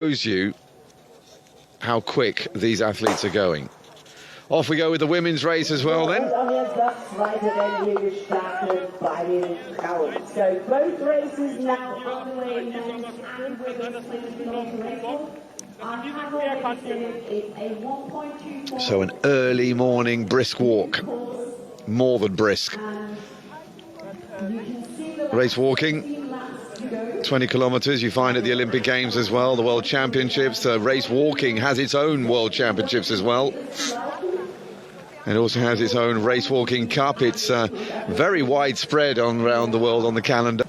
Shows you how quick these athletes are going. Off we go with the women's race as well then. So both races now underway, men's and women's 20 kilometer. So an early morning brisk walk, more than brisk. Race walking, 20 kilometres you find at the Olympic Games as well, the World Championships. Race walking has its own World Championships as well. It also has its own Race Walking Cup. It's very widespread around the world on the calendar.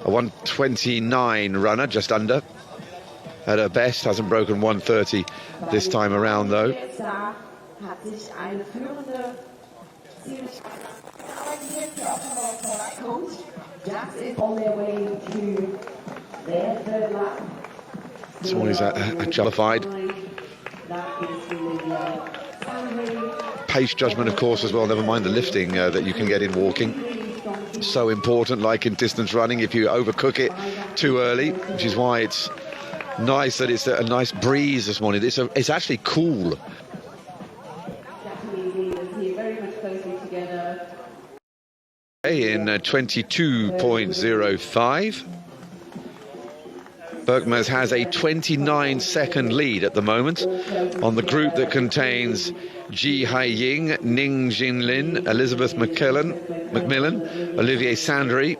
A 1:29 runner, just under. At her best, hasn't broken 1:30 this time around though. On their way to their third lap. It's always justified. Pace judgment, of course, as well. Never mind the lifting that you can get in walking. So important, like in distance running, if you overcook it too early, which is why it's nice that it's a nice breeze this morning. It's actually cool. In 22.05. Berkmaz has a 29-second lead at the moment on the group that contains Ji Hai-ying, Ning Jinlin, Elizabeth Macmillan, Olivier Sandry,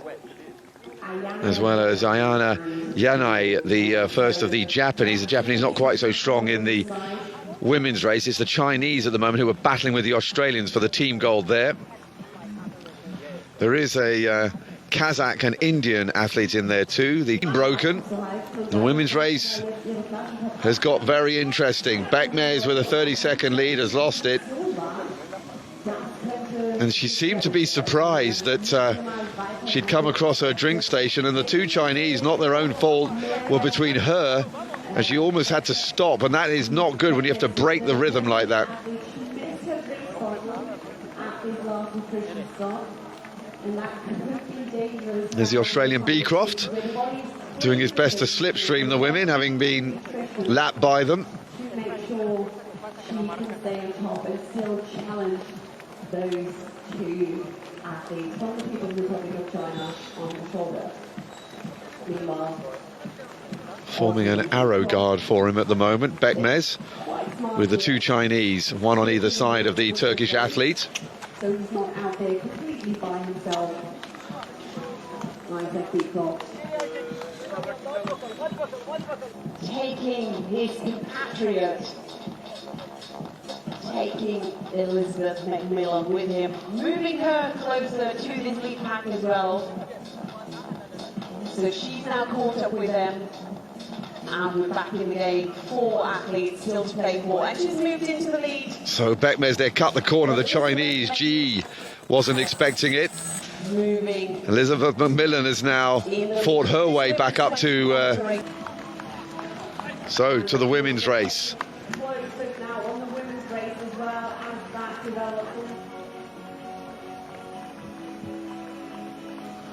as well as Ayana Yanai, the first of the Japanese. The Japanese not quite so strong in the women's race. It's the Chinese at the moment who are battling with the Australians for the team gold there. There is a Kazakh and Indian athlete in there too. The broken. The women's race has got very interesting. Berkmaz with a 30-second lead has lost it. And she seemed to be surprised that she'd come across her drink station and the two Chinese, not their own fault, were between her and she almost had to stop. And that is not good when you have to break the rhythm like that. There's the Australian Beecroft doing his best to slipstream the women, having been lapped by them. To make sure she can stay on top and still challenge those two athletes from the People's Republic of China on the shoulder. Meanwhile, forming an arrow guard for him at the moment, Berkmaz, with the two Chinese, one on either side of the Turkish athlete. So he's not out there completely by himself. Taking his compatriot, taking Elizabeth Macmillan with him, moving her closer to this lead pack as well. So she's now caught up with them. And we're back in the game. 4 athletes still to play for, and she's moved into the lead. So Berkmaz there cut the corner. The Chinese Ji wasn't expecting it. Moving. Elizabeth Macmillan has now fought her way back up to the women's race.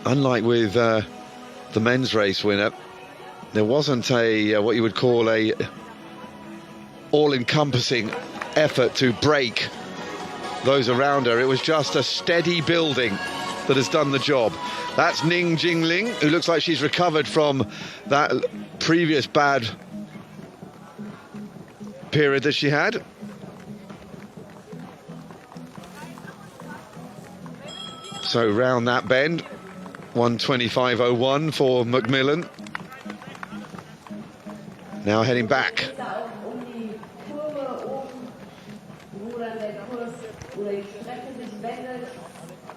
Unlike with the men's race winner, there wasn't a what you would call a all-encompassing effort to break those around her. It was just a steady building that has done the job. That's Ning Jinlin, who looks like she's recovered from that previous bad period that she had. So round that bend, 1:25.01 for Macmillan. Now heading back.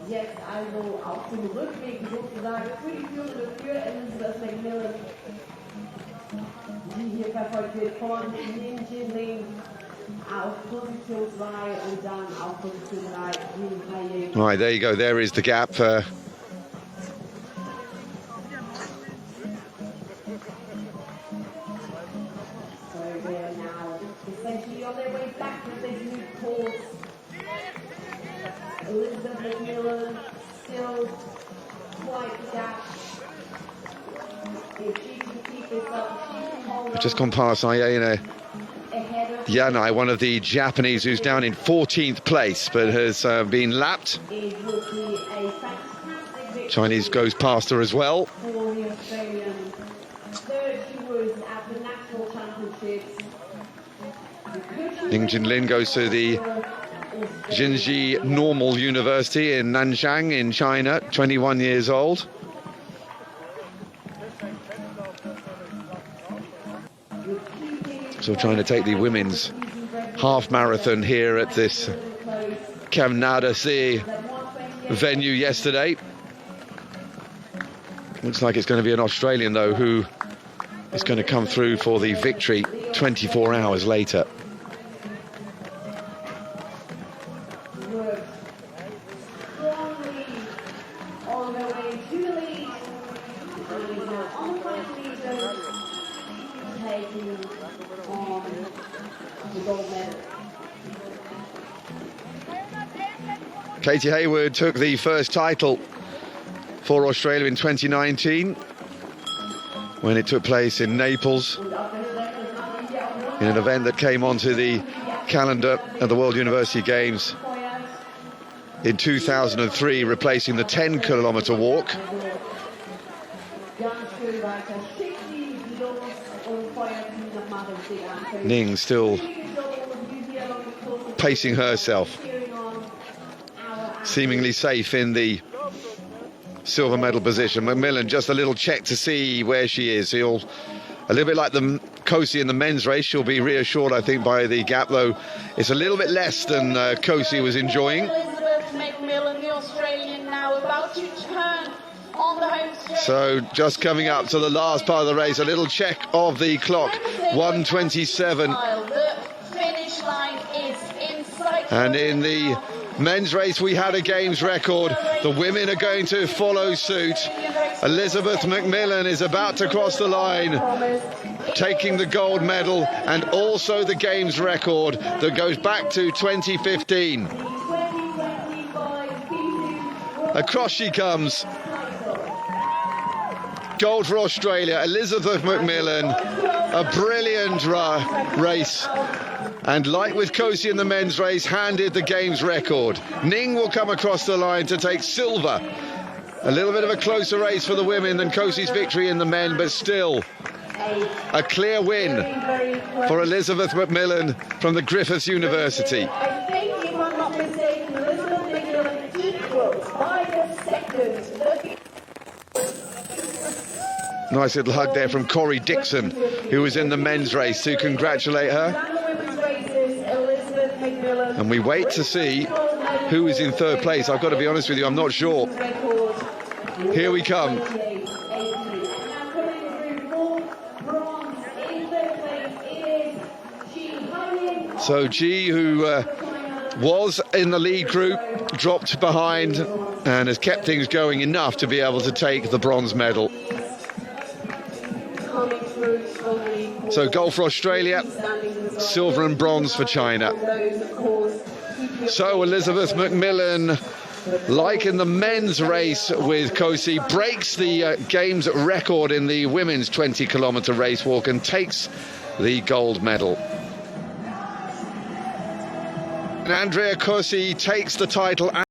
Jetzt also auf dem Rückweg sozusagen für die Führende für Elizabeth Macmillan, die hier verfolgt wird von Ning Jinlin auf Position 2 und dann auf Position 3 Ji Hai-ying. Right, there you go. There is the gap. So they are now essentially on their way back to this new course. Elizabeth Macmillan still quite the gap. If she can keep this up, she can hold Just gone past Ayana Yanai, one of the Japanese, who's down in 14th place, but has been lapped. Chinese goes past her as well. Ning Jinlin goes to the Jinji Normal University in Nanjing in China, 21 years old. So trying to take the women's half marathon here at this Canada Sea venue yesterday. Looks like it's going to be an Australian, though, who is going to come through for the victory 24 hours later. Katie Hayward took the first title for Australia in 2019 when it took place in Naples in an event that came onto the calendar at the World University Games in 2003, replacing the 10-kilometre walk. Ning still pacing herself, seemingly safe in the silver medal position. McMillan just a little check to see where she is. A little bit like the Kosi in the men's race. She'll be reassured, I think, by the gap, though it's a little bit less than Kosi was enjoying. Elizabeth McMillan, the Australian, now about to turn on the home straight. So just coming up to the last part of the race, a little check of the clock, 1:27. The finish line is in sight. And in the men's race, we had a games record. The women are going to follow suit. Elizabeth McMillan is about to cross the line, taking the gold medal and also the games record that goes back to 2015. Across she comes. Gold for Australia. Elizabeth McMillan, a brilliant race. And like with Kosi in the men's race, handed the games record. Ning will come across the line to take silver. A little bit of a closer race for the women than Kosi's victory in the men, but still a clear win for Elizabeth McMillan from the Griffith University. I think, if I'm not mistaken, Elizabeth McMillan equals by a second. Nice little hug there from Corey Dixon, who was in the men's race, to congratulate her. And we wait to see who is in third place. I've got to be honest with you, I'm not sure. Here we come. So G, who was in the lead group, dropped behind and has kept things going enough to be able to take the bronze medal. So gold for Australia, silver and bronze for China. So Elizabeth McMillan, like in the men's race with Kosi, breaks the games record in the women's 20-kilometre race walk and takes the gold medal. And Andrea Kosi takes the title.